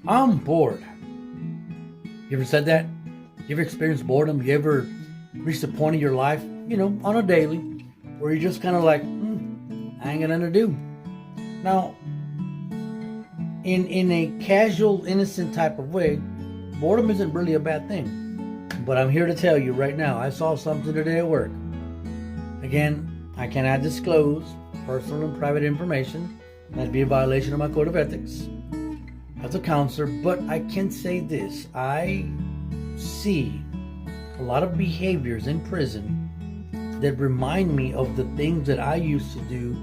I'm bored. You ever said that? You ever experienced boredom? You ever reached a point in your life, on a daily, where you're just kind of like, I ain't got nothing to do. Now, in a casual, innocent type of way, boredom isn't really a bad thing. But I'm here to tell you right now, I saw something today at work. Again, I cannot disclose personal and private information. That'd be a violation of my code of ethics as a counselor. But I can say this. I see a lot of behaviors in prison that remind me of the things that I used to do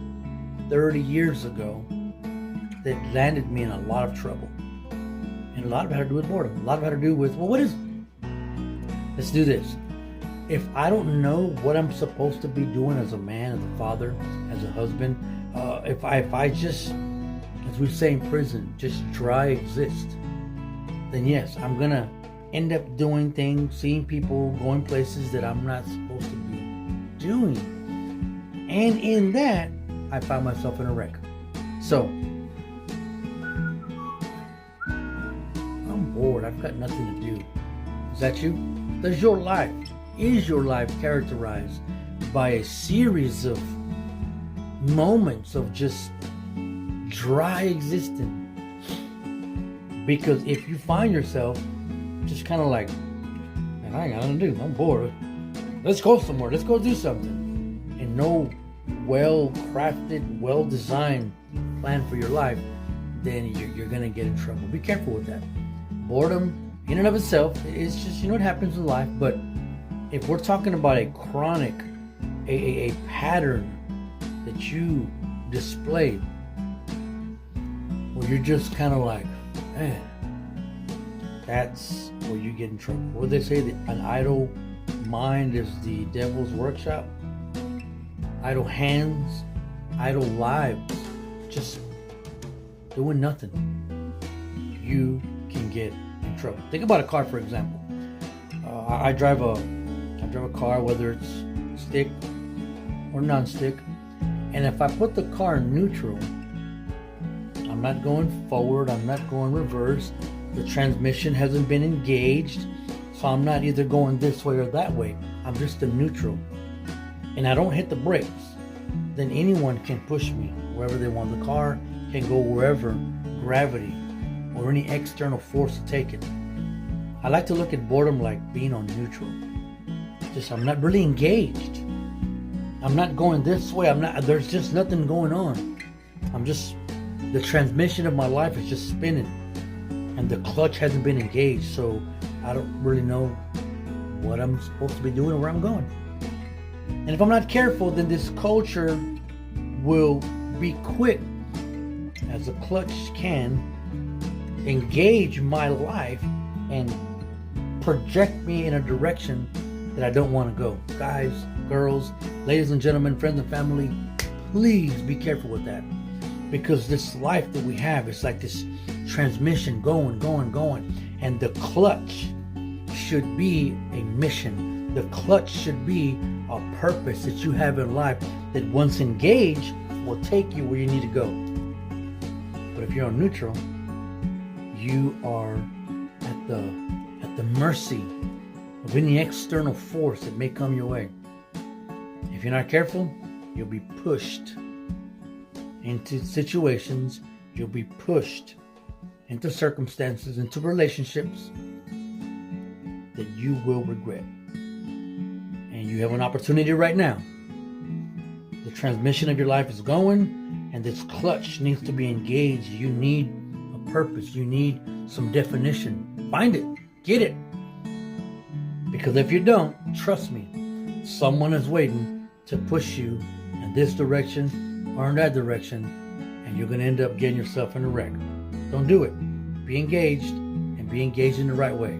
30 years ago that landed me in a lot of trouble. And a lot of it had to do with boredom. A lot of it had to do with, what is it? Let's do this. If I don't know what I'm supposed to be doing as a man, as a father, as a husband, if I just, as we say in prison, just dry exist, then yes, I'm going to end up doing things, seeing people, going places that I'm not supposed to be doing. And in that, I found myself in a wreck. So, I'm bored. I've got nothing to do. Is that you? Is your life characterized by a series of moments of just dry existence? Because if you find yourself just kind of like, man, I ain't got nothing to do, I'm bored, let's go somewhere, let's go do something, and no well-crafted, well-designed plan for your life, then you're going to get in trouble. Be careful with that. Boredom in and of itself is just, it happens in life. But if we're talking about a chronic, a pattern that you display, where you're just kind of like, man, that's where you get in trouble. What do they say? That an idle mind is the devil's workshop. Idle hands, idle lives, just doing nothing. You can get in trouble. Think about a car, for example. I drive a car, whether it's stick or non-stick, and if I put the car in neutral, I'm not going forward, I'm not going reverse, the transmission hasn't been engaged, so I'm not either going this way or that way. I'm just in neutral, and I don't hit the brakes, then anyone can push me wherever they want. The car can go wherever gravity or any external force to take it. I like to look at boredom like being on neutral. Just, I'm not really engaged. I'm not going this way. There's just nothing going on. The transmission of my life is just spinning, and the clutch hasn't been engaged, so I don't really know what I'm supposed to be doing or where I'm going. And if I'm not careful, then this culture will be quick, as a clutch can, engage my life and project me in a direction that I don't want to go. Guys, girls, ladies and gentlemen, friends and family, please be careful with that. Because this life that we have is like this transmission going. And the clutch should be a mission. The clutch should be a purpose that you have in life that once engaged will take you where you need to go. But if you're on neutral, you are at the mercy of any external force that may come your way. If you're not careful, you'll be pushed into situations, you'll be pushed into circumstances, into relationships that you will regret. And you have an opportunity right now. The transmission of your life is going, and this clutch needs to be engaged. You need a purpose. You need some definition. Find it. Get it. Because if you don't, trust me, someone is waiting to push you in this direction or in that direction, and you're going to end up getting yourself in a wreck. Don't do it. Be engaged, and be engaged in the right way.